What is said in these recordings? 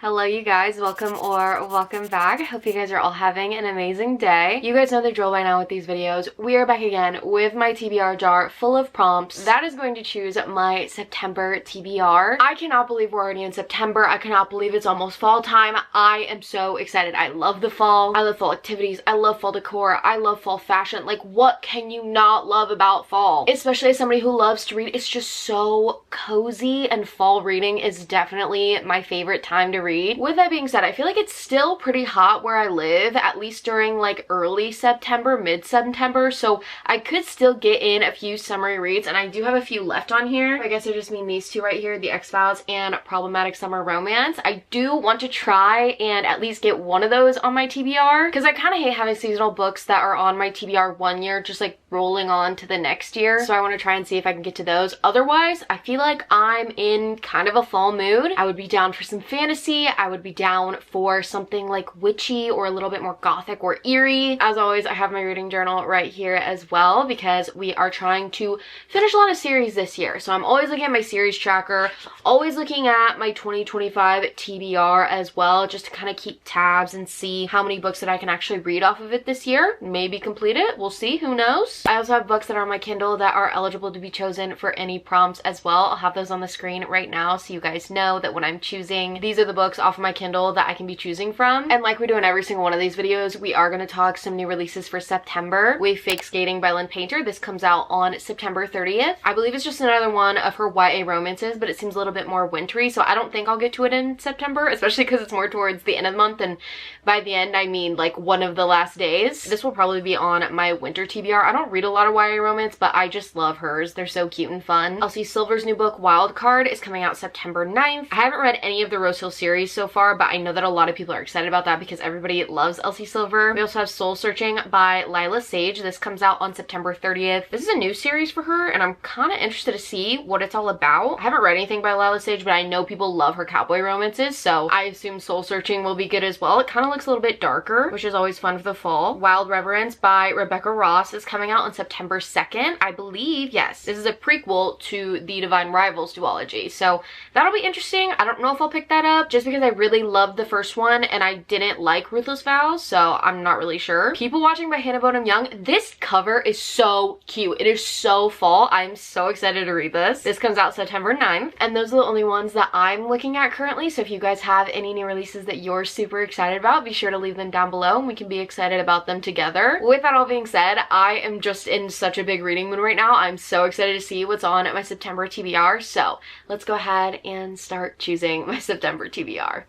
Hello you guys, welcome or welcome back. I hope you guys are all having an amazing day. You guys know the drill by now with these videos. We are back again with my TBR jar full of prompts. That is going to choose my September TBR. I cannot believe we're already in September. I cannot believe it's almost fall time. I am so excited. I love the fall. I love fall activities. I love fall decor. I love fall fashion. Like, what can you not love about fall? Especially as somebody who loves to read. It's just so cozy, and fall reading is definitely my favorite time to read. With that being said, I feel like it's still pretty hot where I live, at least during like early September, mid-September, so I could still get in a few summery reads, and I do have a few left on here. I guess I just mean these two right here, The X-Files and Problematic Summer Romance. I do want to try and at least get one of those on my TBR, because I kind of hate having seasonal books that are on my TBR one year just like rolling on to the next year, so I want to try and see if I can get to those. Otherwise, I feel like I'm in kind of a fall mood. I would be down for some fantasy. I would be down for something like witchy or a little bit more gothic or eerie. As always, I have my reading journal right here as well because we are trying to finish a lot of series this year. So I'm always looking at my series tracker, always looking at my 2025 TBR as well, just to kind of keep tabs and see how many books that I can actually read off of it this year. Maybe complete it. We'll see. Who knows? I also have books that are on my Kindle that are eligible to be chosen for any prompts as well. I'll have those on the screen right now so you guys know that when I'm choosing, these are the books off of my Kindle that I can be choosing from. And like we do in every single one of these videos, we are going to talk some new releases for September with Fake Skating by Lynn Painter. This comes out on September 30th. I believe it's just another one of her YA romances, but it seems a little bit more wintry, so I don't think I'll get to it in September, especially because it's more towards the end of the month, and by the end I mean like one of the last days. This will probably be on my winter TBR. I don't read a lot of YA romance, but I just love hers. They're so cute and fun. Elsie Silver's new book, Wild Card, is coming out September 9th. I haven't read any of the Rose Hill series so far, but I know that a lot of people are excited about that because everybody loves Elsie Silver. We also have Soul Searching by Lila Sage. This comes out on September 30th. This is a new series for her, and I'm kind of interested to see what it's all about. I haven't read anything by Lila Sage, but I know people love her cowboy romances, so I assume Soul Searching will be good as well. It kind of looks a little bit darker, which is always fun for the fall. Wild Reverence by Rebecca Ross is coming out on September 2nd. I believe, yes, this is a prequel to the Divine Rivals duology, so that'll be interesting. I don't know if I'll pick that up just because I really loved the first one and I didn't like Ruthless Vows, so I'm not really sure. People Watching by Hannah Bonham Young. This cover is so cute. It is so fall. I'm so excited to read this. This comes out September 9th, and those are the only ones that I'm looking at currently, so if you guys have any new releases that you're super excited about, be sure to leave them down below and we can be excited about them together. With that all being said, I am just in such a big reading mood right now. I'm so excited to see what's on my September TBR, so let's go ahead and start choosing my September TBR.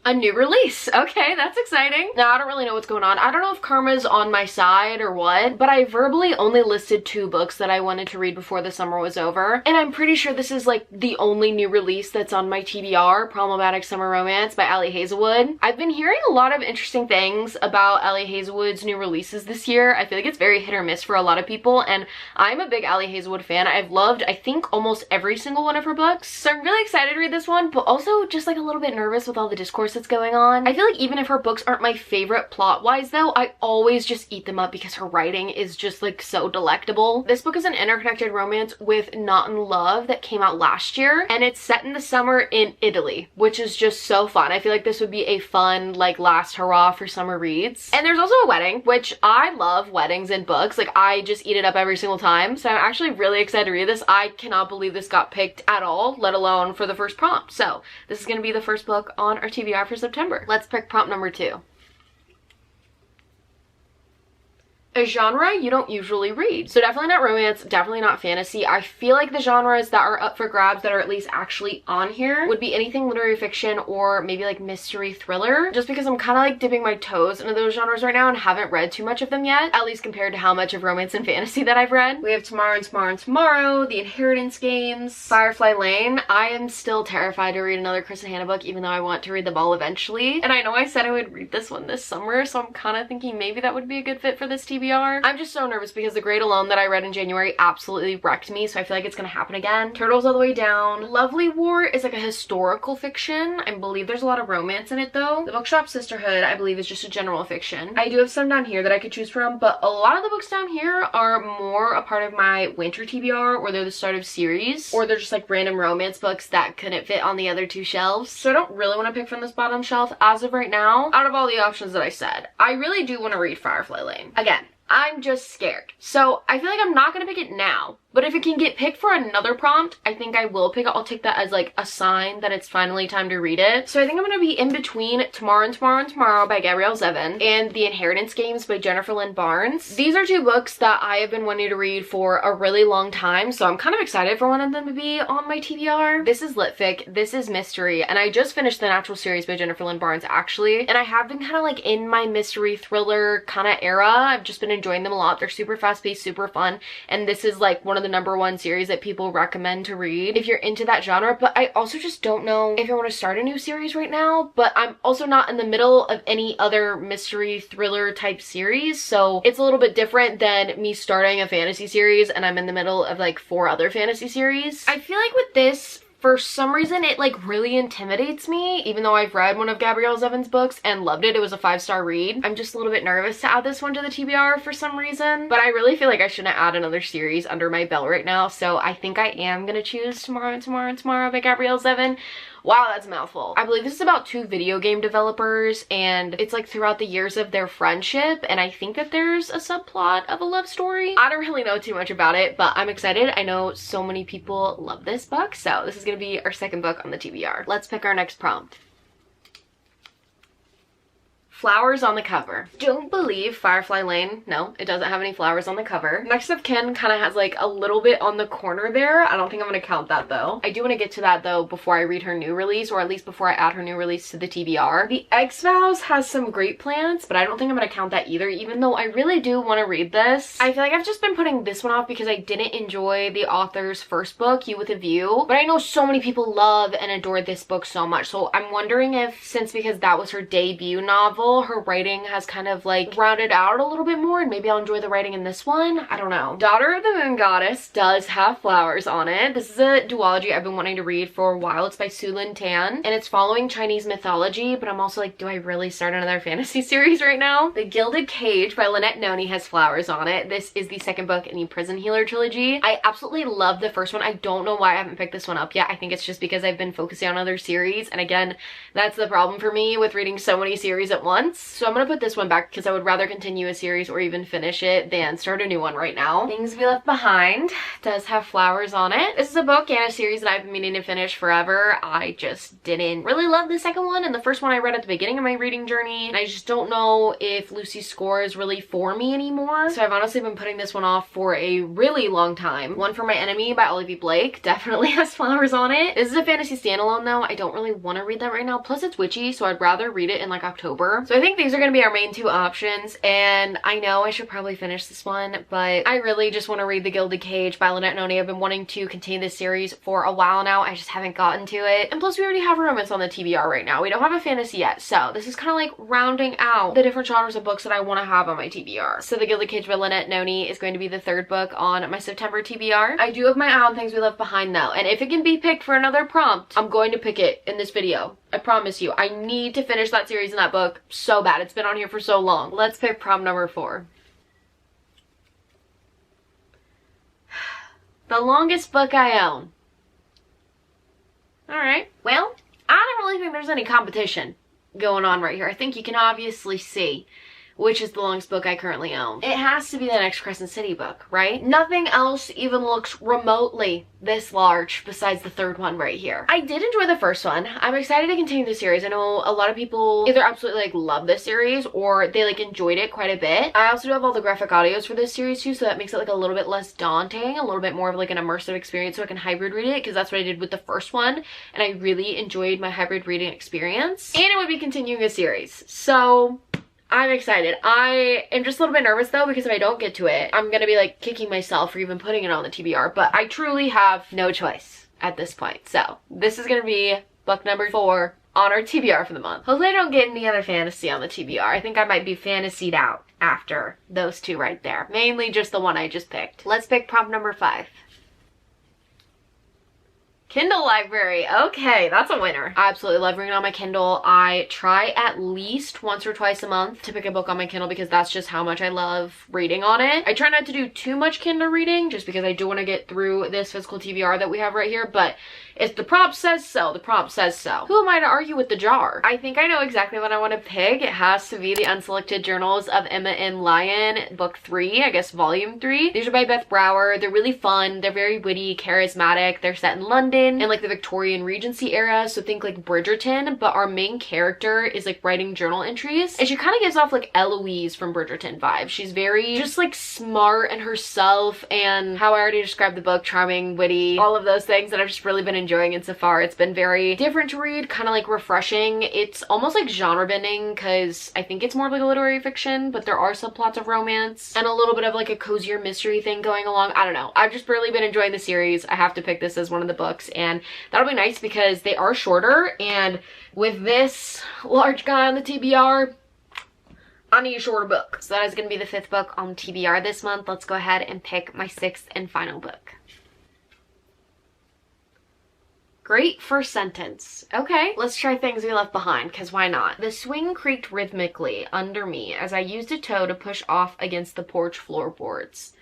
A new release. Okay, that's exciting. Now, I don't really know what's going on. I don't know if karma's on my side or what, but I verbally only listed 2 books that I wanted to read before the summer was over, and I'm pretty sure this is like the only new release that's on my TBR, Problematic Summer Romance by Ali Hazelwood. I've been hearing a lot of interesting things about Ali Hazelwood's new releases this year. I feel like it's very hit or miss for a lot of people, and I'm a big Ali Hazelwood fan. I've loved, I think, almost every single one of her books, so I'm really excited to read this one, but also just like a little bit nervous with all the discourse that's going on. I feel like even if her books aren't my favorite plot-wise though, I always just eat them up because her writing is just like so delectable. This book is an interconnected romance with Not in Love that came out last year, and it's set in the summer in Italy, which is just so fun. I feel like this would be a fun like last hurrah for summer reads. And there's also a wedding, which I love weddings in books. Like, I just eat it up every single time, so I'm actually really excited to read this. I cannot believe this got picked at all, let alone for the first prompt. So this is going to be the first book on our TBR for September. Let's pick prompt number 2. A genre you don't usually read. So definitely not romance, definitely not fantasy. I feel like the genres that are up for grabs that are at least actually on here would be anything literary fiction or maybe like mystery thriller, just because I'm kind of like dipping my toes into those genres right now and haven't read too much of them yet, at least compared to how much of romance and fantasy that I've read. We have Tomorrow and Tomorrow and Tomorrow, The Inheritance Games, Firefly Lane. I am still terrified to read another Kristen Hanna book, even though I want to read The Ball eventually. And I know I said I would read this one this summer, so I'm kind of thinking maybe that would be a good fit for this TBR. TBR. I'm just so nervous because The Great Alone that I read in January absolutely wrecked me, so I feel like it's gonna happen again. Turtles All the Way Down. Lovely War is like a historical fiction. I believe there's a lot of romance in it though. The Bookshop Sisterhood, I believe, is just a general fiction. I do have some down here that I could choose from, but a lot of the books down here are more a part of my winter TBR, or they're the start of series, or they're just like random romance books that couldn't fit on the other two shelves. So I don't really want to pick from this bottom shelf as of right now. Out of all the options that I said, I really do want to read Firefly Lane. Again, I'm just scared. So I feel like I'm not gonna pick it now, but if it can get picked for another prompt, I think I will pick it. I'll take that as like a sign that it's finally time to read it. So I think I'm gonna be in between Tomorrow and Tomorrow and Tomorrow by Gabrielle Zevin and The Inheritance Games by Jennifer Lynn Barnes. These are two books that I have been wanting to read for a really long time, so I'm kind of excited for one of them to be on my TBR. This is litfic, this is mystery, and I just finished The Natural series by Jennifer Lynn Barnes actually, and I have been kind of like in my mystery thriller kind of era. I've just been enjoying them a lot. They're super fast-paced, super fun, and this is like one of the #1 series that people recommend to read if you're into that genre. But I also just don't know if I want to start a new series right now, but I'm also not in the middle of any other mystery thriller type series, so it's a little bit different than me starting a fantasy series and I'm in the middle of like 4 other fantasy series. I feel like with this, for some reason, it like really intimidates me, even though I've read one of Gabrielle Zevin's books and loved it. It was a 5-star read. I'm just a little bit nervous to add this one to the TBR for some reason, but I really feel like I shouldn't add another series under my belt right now, so I think I am gonna choose Tomorrow and Tomorrow and Tomorrow by Gabrielle Zevin. Wow, that's a mouthful. I believe this is about 2 video game developers, and it's like throughout the years of their friendship, and I think that there's a subplot of a love story. I don't really know too much about it, but I'm excited. I know so many people love this book, so this is gonna be our second book on the TBR. Let's pick our next prompt. Flowers on the cover. Don't believe Firefly Lane. No, it doesn't have any flowers on the cover. Next of Kin kind of has like a little bit on the corner there. I don't think I'm going to count that though. I do want to get to that though before I read her new release, or at least before I add her new release to the TBR. The X-Vows has some great plants, but I don't think I'm going to count that either, even though I really do want to read this. I feel like I've just been putting this one off because I didn't enjoy the author's first book, You With a View, but I know so many people love and adore this book so much, so I'm wondering if, since because that was her debut novel, her writing has kind of like rounded out a little bit more, and maybe I'll enjoy the writing in this one. I don't know. Daughter of the Moon Goddess does have flowers on it. This is a duology I've been wanting to read for a while. It's by Su Lin Tan, and it's following Chinese mythology, but I'm also like, do I really start another fantasy series right now? The Gilded Cage by Lynette Noni has flowers on it. This is the second book in the Prison Healer trilogy. I absolutely love the first one. I don't know why I haven't picked this one up yet. I think it's just because I've been focusing on other series, and again, that's the problem for me with reading so many series at once. So I'm gonna put this one back because I would rather continue a series or even finish it than start a new one right now. Things We Left Behind does have flowers on it. This is a book and a series that I've been meaning to finish forever. I just didn't really love the second one, and the first one I read at the beginning of my reading journey, and I just don't know if Lucy's Score is really for me anymore. So I've honestly been putting this one off for a really long time. One for My Enemy by Olivia Blake definitely has flowers on it. This is a fantasy standalone though. I don't really want to read that right now. Plus it's witchy, so I'd rather read it in like October. So I think these are going to be our main 2 options, and I know I should probably finish this one, but I really just want to read The Gilded Cage by Lynette Noni. I've been wanting to continue this series for a while now. I just haven't gotten to it, and plus we already have romance on the TBR right now. We don't have a fantasy yet, so this is kind of like rounding out the different genres of books that I want to have on my TBR. So The Gilded Cage by Lynette Noni is going to be the 3rd book on my September TBR. I do have my eye on Things We Left Behind though, and if it can be picked for another prompt, I'm going to pick it in this video. I promise you. I need to finish that series and that book so bad. It's been on here for so long. Let's pick prompt number 4. The longest book I own. Alright. Well, I don't really think there's any competition going on right here. I think you can obviously see which is the longest book I currently own. It has to be the next Crescent City book, right? Nothing else even looks remotely this large besides the 3rd one right here. I did enjoy the first one. I'm excited to continue the series. I know a lot of people either absolutely like love this series or they like enjoyed it quite a bit. I also do have all the graphic audios for this series too, so that makes it like a little bit less daunting, a little bit more of like an immersive experience, so I can hybrid read it, because that's what I did with the first one, and I really enjoyed my hybrid reading experience. And it would be continuing a series. So I'm excited. I am just a little bit nervous though, because if I don't get to it, I'm gonna be like kicking myself for even putting it on the TBR, but I truly have no choice at this point. So this is gonna be book number 4 on our TBR for the month. Hopefully I don't get any other fantasy on the TBR. I think I might be fantasied out after those two right there. Mainly just the one I just picked. Let's pick prompt number 5. Kindle library. Okay, that's a winner. I absolutely love reading on my Kindle. I try at least once or twice a month to pick a book on my Kindle because that's just how much I love reading on it. I try not to do too much Kindle reading just because I do want to get through this physical TBR that we have right here, but if the prompt says so, the prompt says so. Who am I to argue with the jar? I think I know exactly what I want to pick. It has to be the Unselected Journals of Emma and Lyon, book 3, I guess volume 3. These are by Beth Brower. They're really fun. They're very witty, charismatic. They're set in London in like the Victorian Regency era, so think like Bridgerton, but our main character is like writing journal entries, and she kind of gives off like Eloise from Bridgerton vibes. She's very just like smart and herself, and how I already described the book, charming, witty, all of those things that I've just really been enjoying it so far. It's been very different to read, kind of like refreshing. It's almost like genre bending because I think it's more of like a literary fiction, but there are subplots of romance and a little bit of like a cozier mystery thing going along. I don't know. I've just really been enjoying the series. I have to pick this as one of the books, and that'll be nice because they are shorter, and with this large guy on the TBR, I need a shorter book. So that is going to be the 5th book on TBR this month. Let's go ahead and pick my 6th and final book. Great first sentence. Okay, let's try Things We Left Behind, because why not? The swing creaked rhythmically under me as I used a toe to push off against the porch floorboards.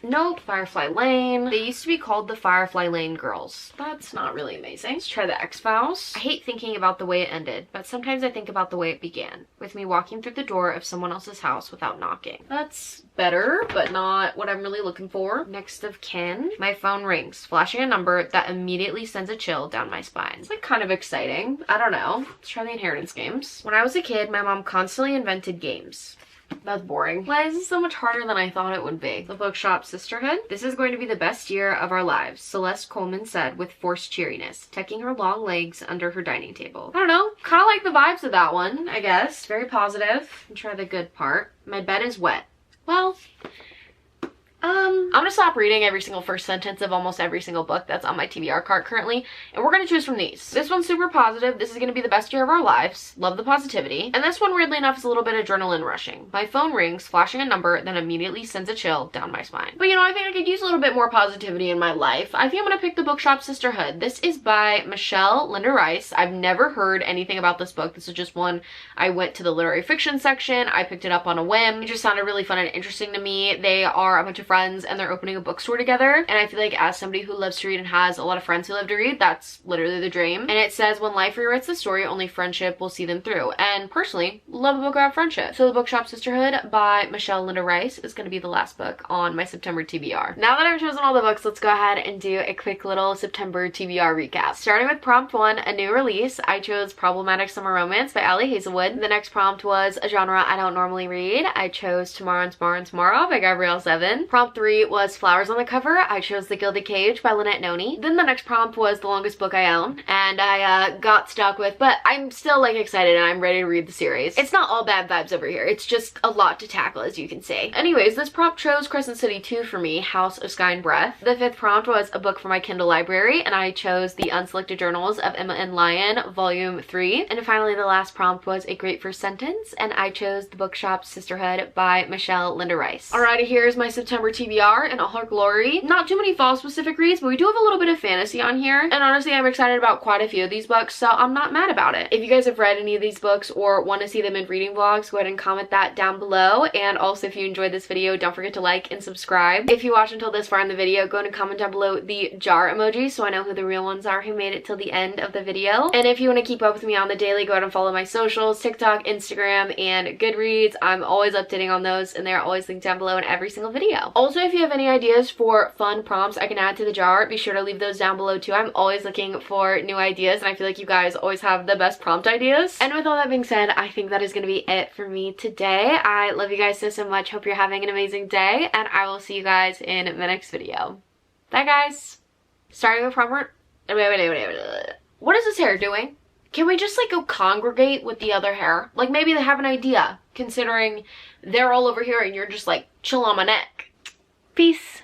Nope. Firefly Lane. They used to be called the Firefly Lane Girls. That's not really amazing. Let's try the X-Files. I hate thinking about the way it ended, but sometimes I think about the way it began, with me walking through the door of someone else's house without knocking. That's better, but not what I'm really looking for. Next of kin. My phone rings, flashing a number that immediately sends a chill down my spine. It's like kind of exciting. I don't know. Let's try the Inheritance games. When I was a kid, my mom constantly invented games. That's boring. Why is this so much harder than I thought it would be? The Bookshop Sisterhood. This is going to be the best year of our lives, Celeste Coleman said with forced cheeriness, tucking her long legs under her dining table. I don't know. Kind of like the vibes of that one, I guess. Very positive. And try the good part. My bed is wet. Well, I'm gonna stop reading every single first sentence of almost every single book that's on my TBR cart currently, and we're gonna choose from these. This one's super positive. This is gonna be the best year of our lives. Love the positivity. And this one, weirdly enough, is a little bit adrenaline rushing. My phone rings, flashing a number, then immediately sends a chill down my spine. But you know, I think I could use a little bit more positivity in my life. I think I'm gonna pick The Bookshop Sisterhood. This is by Michelle Linda Rice. I've never heard anything about this book. This is just one I went to the literary fiction section. I picked it up on a whim. It just sounded really fun and interesting to me. They are a bunch of friends and they're opening a bookstore together, and I feel like as somebody who loves to read and has a lot of friends who love to read, that's literally the dream. And it says, when life rewrites the story, only friendship will see them through. And personally, love a book about friendship. So The Bookshop Sisterhood by Michelle Linda Rice is going to be the last book on my September TBR. Now that I've chosen all the books, let's go ahead and do a quick little September TBR recap. Starting with prompt 1, a new release, I chose Problematic Summer Romance by Ali Hazelwood. The next prompt was a genre I don't normally read. I chose Tomorrow and Tomorrow and Tomorrow by Gabrielle Zevin. Prompt 3 was Flowers on the Cover. I chose The Gilded Cage by Lynette Noni. Then the next prompt was The Longest Book I Own, and I got stuck with, but I'm still like excited and I'm ready to read the series. It's not all bad vibes over here. It's just a lot to tackle, as you can see. Anyways, this prompt chose Crescent City 2 for me, House of Sky and Breath. The 5th prompt was a book for my Kindle library, and I chose The Unselected Journals of Emma and Lyon, Volume 3. And finally, the last prompt was a great first sentence, and I chose The Bookshop Sisterhood by Michelle Linda Rice. Alrighty, here's my September TBR in all her glory. Not too many fall specific reads, but we do have a little bit of fantasy on here, and honestly I'm excited about quite a few of these books, so I'm not mad about it. If you guys have read any of these books or want to see them in reading vlogs, go ahead and comment that down below. And also, if you enjoyed this video, don't forget to like and subscribe. If you watched until this far in the video, go ahead and comment down below the jar emoji so I know who the real ones are who made it till the end of the video. And if you want to keep up with me on the daily, go ahead and follow my socials, TikTok, Instagram, and Goodreads. I'm always updating on those, and they're always linked down below in every single video. Also, if you have any ideas for fun prompts I can add to the jar, be sure to leave those down below too. I'm always looking for new ideas, and I feel like you guys always have the best prompt ideas. And with all that being said, I think that is going to be it for me today. I love you guys so much. Hope you're having an amazing day, and I will see you guys in the next video. Bye guys. Starting with prompt. Wait. What is this hair doing? Can we just like go congregate with the other hair? Like maybe they have an idea, considering they're all over here and you're just like chill on my neck. Peace.